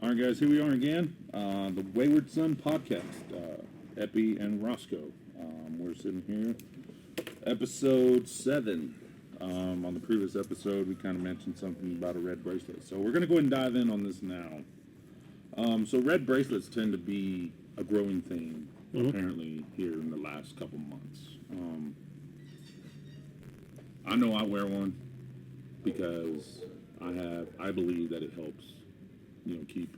All right, guys, here we are again. The Wayward Son podcast. Epi and Roscoe. We're sitting here. Episode 7. On the previous episode, we kind of mentioned something about a red bracelet. So we're going to go ahead and dive in on this now. So red bracelets tend to be a growing thing, apparently, here in the last couple months. I know I wear one because I believe that it helps, keep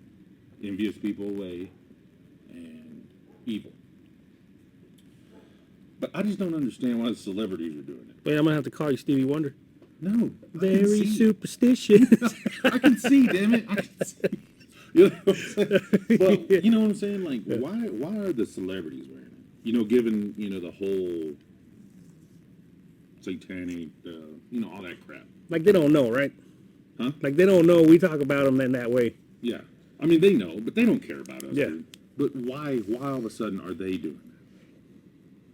envious people away and evil. But I just don't understand why the celebrities are doing it. Wait, I'm gonna have to call you Stevie Wonder. No, Very superstitious. I can see, damn it. I can see. You know what I'm saying? Well, you know what I'm saying? Like, why are the celebrities wearing it? Given, the whole satanic, all that crap. Like they don't know, right? Huh? Like they don't know we talk about them in that way. Yeah. I mean, they know, but they don't care about us. Yeah. Dude. But why all of a sudden are they doing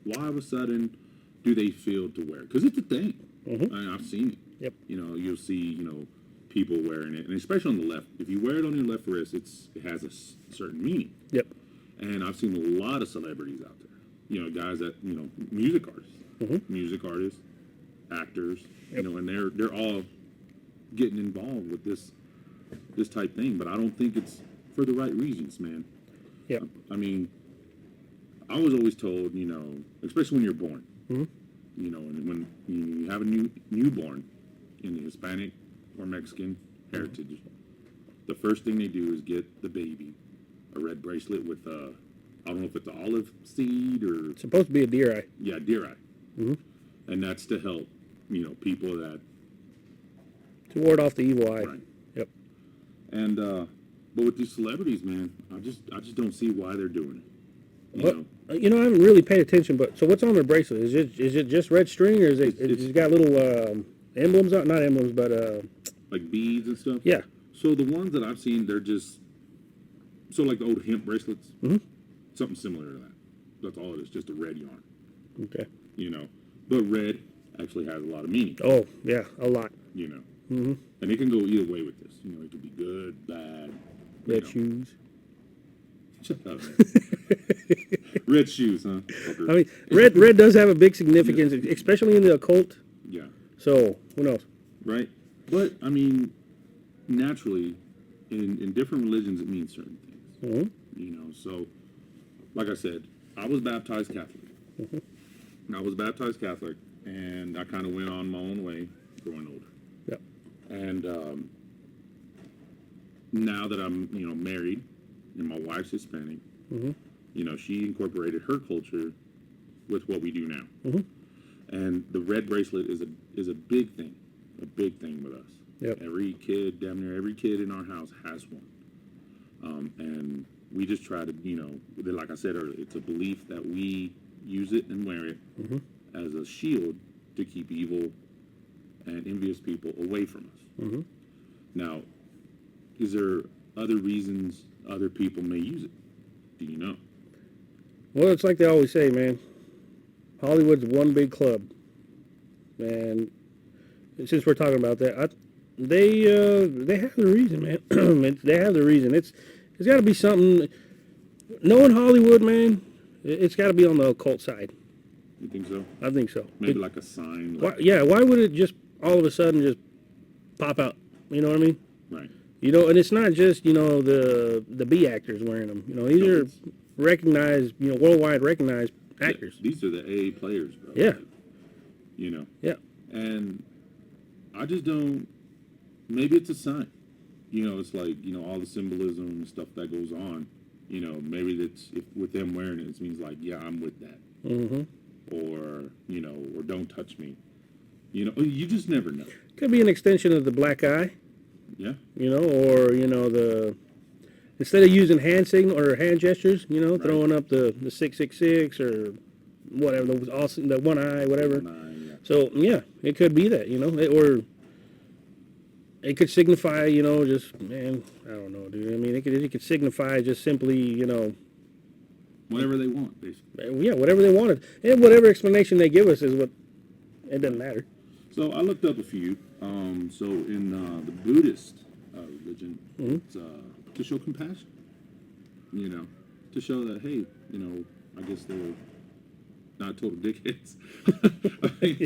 that? Why all of a sudden do they feel to wear it? Because it's a thing. Mm-hmm. I mean, I've seen it. Yep. You'll see, people wearing it, and especially on the left. If you wear it on your left wrist, it has a certain meaning. Yep. And I've seen a lot of celebrities out there. Guys that music artists, actors. Yep. And they're all getting involved with this type thing. But I don't think it's for the right reasons, man. Yep. I mean, I was always told, especially when you're born, and when you have a newborn in the Hispanic or Mexican heritage, the first thing they do is get the baby a red bracelet with I don't know if it's an olive seed or... It's supposed to be a deer eye. Yeah, deer eye. Mm-hmm. And that's to help, people that... To ward off the evil eye. Right. Yep. And, but with these celebrities, man, I just don't see why they're doing it. I haven't really paid attention, but so what's on their bracelet? Is it just red string, or is it's got little emblems on? Not emblems, but like beads and stuff. Yeah. So the ones that I've seen, they're just like the old hemp bracelets. Mm-hmm. Something similar to that. That's all it is, just a red yarn. Okay. But red actually has a lot of meaning. Oh yeah, a lot. Mm-hmm. And it can go either way with this. It could be good, bad. Red shoes. Shut up, man. Red shoes, huh? I mean, red does have a big significance, especially in the occult. Yeah. So, who knows? Right. But, I mean, naturally, in different religions, it means certain things. Mm-hmm. So, like I said, I was baptized Catholic. Mm-hmm. I was baptized Catholic, and I kind of went on my own way growing older. Yep. And now that I'm, married, and my wife's Hispanic, mm-hmm. She incorporated her culture with what we do now. Mm-hmm. And the red bracelet is a big thing with us. Yep. Damn near every kid in our house has one. And we just try to, like I said earlier, it's a belief that we use it and wear it mm-hmm. as a shield to keep evil and envious people away from us. Mm-hmm. Now, is there other reasons other people may use it? Do you know? Well, it's like they always say, man. Hollywood's one big club, and since we're talking about that, they have the reason, man. They have the reason. It's got to be something. Knowing Hollywood, man, it's got to be on the occult side. You think so? I think so. Maybe like a sign. Why would it just all of a sudden just pop out? You know what I mean? Right. And it's not just, the B actors wearing them. These are recognized, worldwide recognized actors. Yeah, these are the A players, bro. Yeah. Yeah. And I just don't, maybe it's a sign. It's like, all the symbolism and stuff that goes on. Maybe that's, if with them wearing it means like, yeah, I'm with that. Mm-hmm. Or, or don't touch me. You just never know. Could be an extension of the black eye. Yeah. Or, instead of using hand signal or hand gestures, right. Throwing up the 666 or whatever, the one eye, whatever. One eye, yeah. So, yeah, it could be that, or it could signify, just, man, I don't know, dude. I mean, it could signify just simply, whatever they want, basically. Yeah, whatever they wanted. And whatever explanation they give us is what, it doesn't matter. So I looked up a few. So in the Buddhist religion, mm-hmm. it's to show compassion. You know, to show that, hey, you know, I guess they're not total dickheads.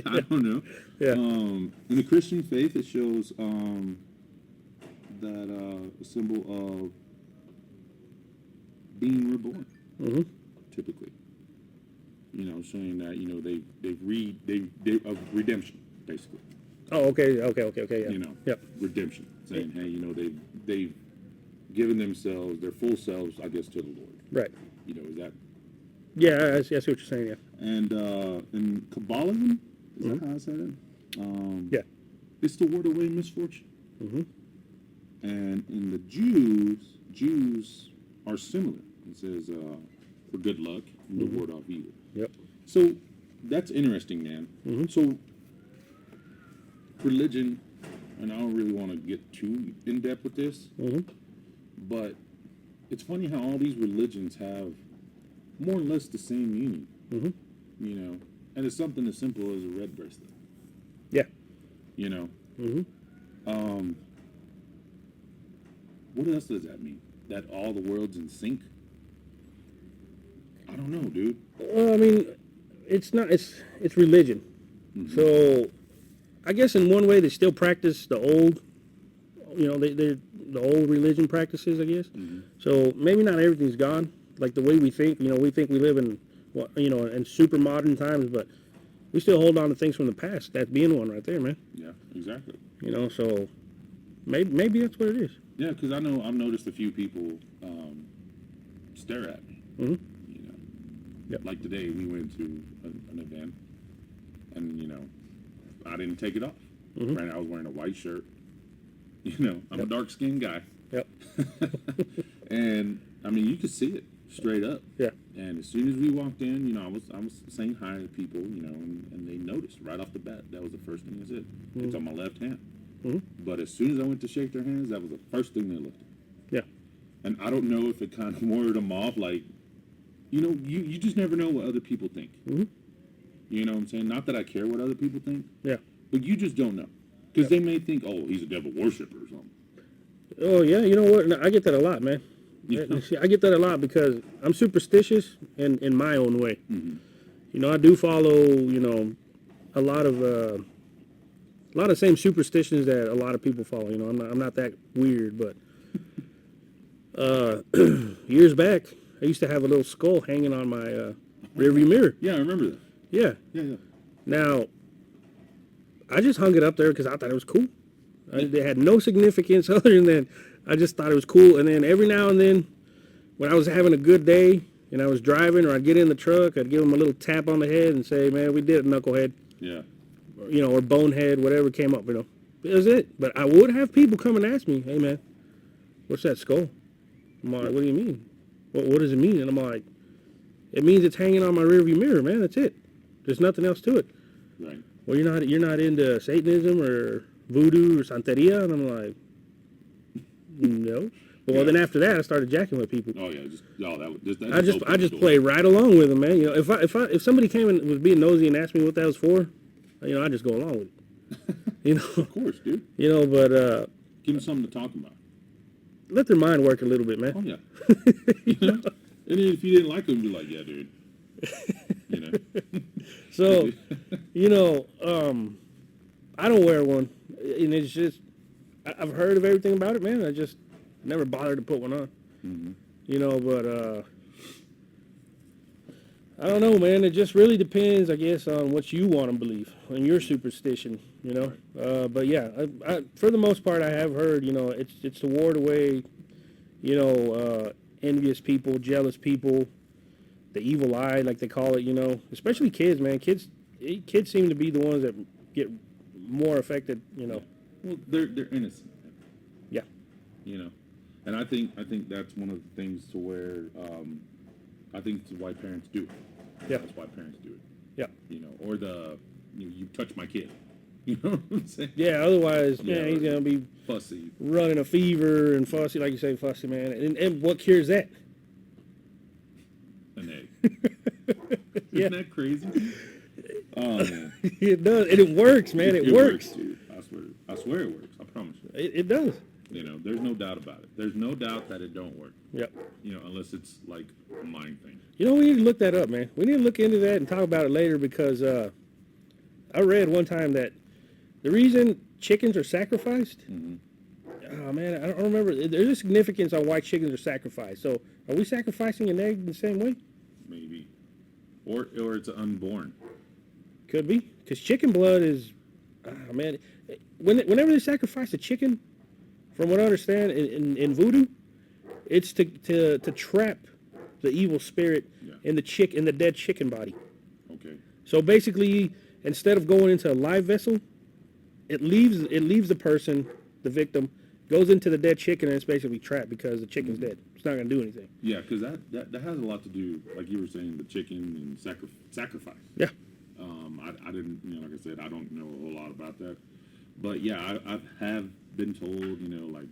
I don't know. Yeah. In the Christian faith, it shows that a symbol of being reborn, Mm-hmm. typically. You know, showing that, you know, they of redemption, basically. Oh, okay. Yeah. You know, Yep. redemption, saying, hey, you know, they've given themselves, their full selves, I guess, to the Lord. Right. You know, is that? Yeah, I see what you're saying. Yeah. And in Kabbalism, is that how I said it? Yeah. It's to ward away misfortune. Mm-hmm. And in the Jews are similar. It says for good luck and to ward off evil. Yep. So that's interesting, man. Mm-hmm. So religion, and I don't really want to get too in depth with this, but it's funny how all these religions have more or less the same meaning. Mm-hmm. You know, and it's something as simple as a red bracelet. Yeah. You know. Mm-hmm. What else does that mean? That all the world's in sync? I don't know, dude. Well, I mean, it's not. It's religion. Mm-hmm. So, I guess in one way they still practice the old. You know, they're the old religion practices, I guess. Mm-hmm. So maybe not everything's gone. Like the way we think. You know, we think we live in, you know, in super modern times, but we still hold on to things from the past. That being one right there, man. Yeah, exactly. You know, so maybe that's what it is. Yeah, because I've noticed a few people stare at me. Mm-hmm. You know, Yep. like today we went to an event, and you know, I didn't take it off. Mm-hmm. Right, I was wearing a white shirt. You know, I'm a dark-skinned guy. Yep. And I mean, you could see it straight up. Yeah. And as soon as we walked in, you know, I was saying hi to people, you know, and they noticed right off the bat. That was the first thing I said. Mm-hmm. It's on my left hand. Mm-hmm. But as soon as I went to shake their hands, that was the first thing they looked at. Yeah. And I don't know if it kind of wore them off, like, you know, you just never know what other people think. Mm-hmm. You know what I'm saying? Not that I care what other people think, Yeah. but you just don't know. Because they may think, oh, he's a devil worshiper or something. Oh yeah, you know what? No, I get that a lot, man. Yeah. See, I get that a lot because I'm superstitious in my own way. Mm-hmm. You know, I do follow, you know, a lot of same superstitions that a lot of people follow. You know, I'm not that weird, but years back, I used to have a little skull hanging on my rearview mirror. Yeah, I remember that. Yeah. Yeah. Now, I just hung it up there because I thought it was cool. It had no significance other than I just thought it was cool. And then every now and then, when I was having a good day and I was driving, or I'd get in the truck, I'd give them a little tap on the head and say, "Man, we did it, knucklehead." Yeah. You know, or bonehead, whatever came up. You know, that was it. But I would have people come and ask me, "Hey, man, what's that skull?" I'm like, "What do you mean? What does it mean?" And I'm like, "It means it's hanging on my rearview mirror, man. That's it. There's nothing else to it." Right. Well, you're not into Satanism or voodoo or Santeria? And I'm like, no. Well, then after that, I started jacking with people. Oh yeah, I just play right along with them, man. You know, if somebody came and was being nosy and asked me what that was for, you know, I just go along with it. You know, Of course, dude. you know, but Give them something to talk about. let their mind work a little bit, man. Oh yeah. You know? And then if you didn't like them, you're like, yeah, dude. You know. So, you know, I don't wear one, and it's just I've heard of everything about it, man. I just never bothered to put one on. Mm-hmm. You know, but I don't know, man. It just really depends, I guess, on what you want to believe, on your superstition, you know. But yeah, I, for the most part, I have heard, you know, it's to ward away, you know, envious people, jealous people, the evil eye, like they call it, you know. Especially kids, man. Kids seem to be the ones that get more affected, you know. Well, they're innocent. Yeah. You know, and I think that's one of the things to where I think it's why parents do it. Yeah. That's why parents do it. Yeah. You know, or you touch my kid. You know what I'm saying? Yeah. Otherwise, Yeah, man, he's gonna be fussy. running a fever and fussy, like you say, fussy, man. And what cures that? An egg. Yeah. Isn't that crazy? Oh man. It does, and it works, man. It works. dude. I swear it works. I promise you. It does. You know, there's no doubt about it. There's no doubt that it don't work. Yep. You know, unless it's like a mind thing. You know, we need to look that up, man. We need to look into that and talk about it later because I read one time that the reason chickens are sacrificed. Mm-hmm. Oh man, I don't remember. There's a significance on why chickens are sacrificed. So, are we sacrificing an egg the same way? Maybe, or it's unborn. Could be, because chicken blood is, man. Whenever they sacrifice a chicken, from what I understand in voodoo, it's to trap the evil spirit in the dead chicken body. Okay. So basically, instead of going into a live vessel, it leaves the person, the victim, goes into the dead chicken, and it's basically trapped because the chicken's dead. It's not going to do anything. Yeah, because that has a lot to do, like you were saying, the chicken and sacrifice. Yeah. I didn't, you know, like I said, I don't know a whole lot about that. But yeah, I have been told, you know, like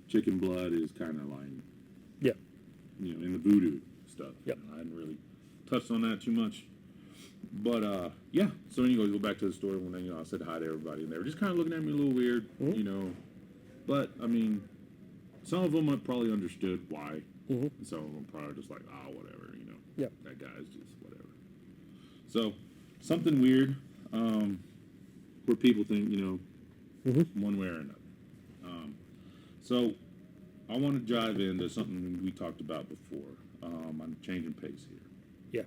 chicken blood is kind of like, Yeah. you know, in the voodoo stuff. Yep. I hadn't really touched on that too much. But yeah, so anyway, go back to the story when I said hi to everybody, and they were just kind of looking at me a little weird, you know. But I mean, some of them I probably understood why, and some of them probably just like, whatever, you know. Yep. That guy's just whatever. So something weird, where people think, you know, one way or another. So I want to dive into something we talked about before. I'm changing pace here. Yeah.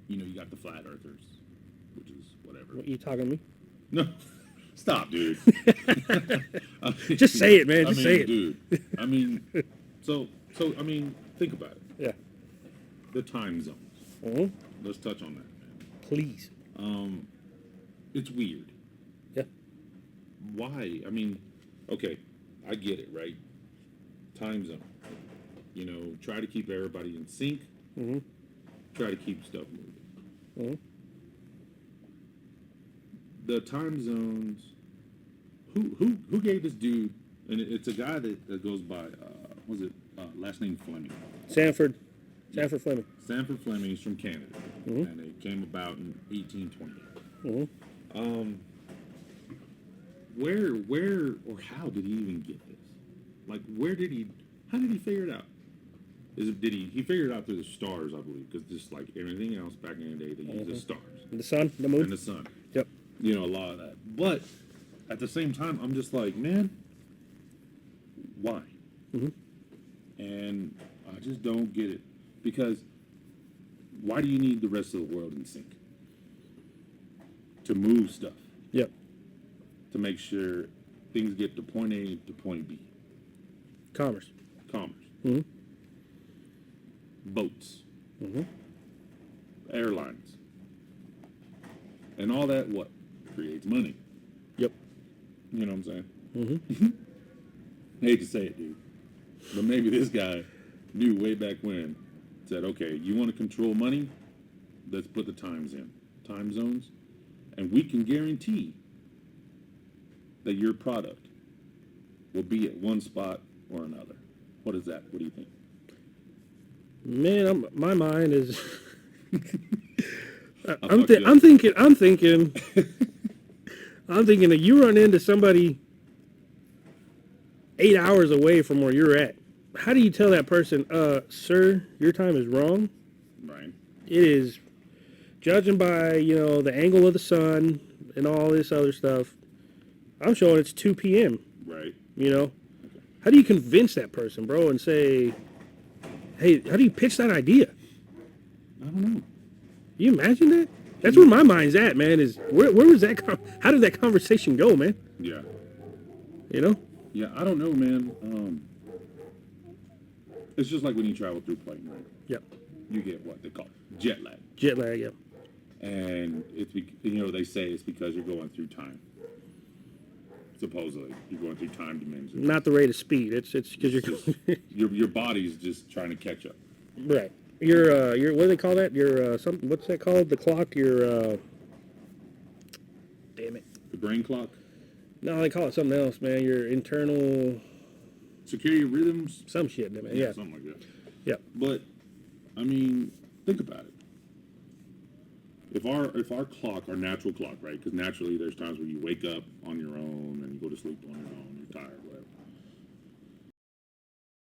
You know, you got the flat earthers, which is whatever. What, you talking to me? No, stop, dude. I mean, Just say it, man. Just say it, dude. I mean, so I mean, think about it. Yeah. The time zones. Let's touch on that, man. Please. It's weird. Yeah. Why? I mean, okay, I get it, right? Time zone. You know, try to keep everybody in sync. Try to keep stuff moving. The time zones. Who gave this dude? And it's a guy that goes by was it last name Fleming? Sanford Fleming. Sanford Fleming is from Canada, and it came about in 1828. Where or how did he even get this? Like, how did he figure it out? He figured it out through the stars, I believe, because just like everything else back in the day, they used the stars. And the sun, the moon. And the sun. Yep. You know, a lot of that. But at the same time, I'm just like, man, why? And I just don't get it. Because why do you need the rest of the world in sync? To move stuff. Yep. To make sure things get to point A to point B. Commerce. Boats. Airlines. And all that, what? Creates money. Yep. You know what I'm saying? I hate to say it, dude. But maybe this guy knew way back when, said, okay, you want to control money? Let's put the time zones, and we can guarantee that your product will be at one spot or another. What is that? What do you think? Man, my mind is. I'm fucked you up. thinking that you run into somebody 8 hours away from where you're at. How do you tell that person, sir, your time is wrong? Right. It is, judging by, you know, the angle of the sun and all this other stuff, I'm showing it's 2 p.m. Right. You know? Okay. How do you convince that person, bro, and say, hey, how do you pitch that idea? I don't know. You imagine that? That's where my mind's at, man, is where was that, how did that conversation go, man? Yeah. You know? Yeah, I don't know, man. It's just like when you travel through plane, right? Yep. You get what they call jet lag. Jet lag, yep. And it's, you know, they say it's because you're going through time. Supposedly, you're going through time dimensions. Not the rate of speed. It's because you're your body's just trying to catch up. Right. Your what do they call that? Your what's that called? The clock. Your damn it. The brain clock. No, they call it something else, man. Your internal circadian rhythms. Some shit, man. Yeah. Something like that. Yeah. But I mean, think about it. If our clock, our natural clock, right? Because naturally, there's times where you wake up on your own and you go to sleep on your own. retired.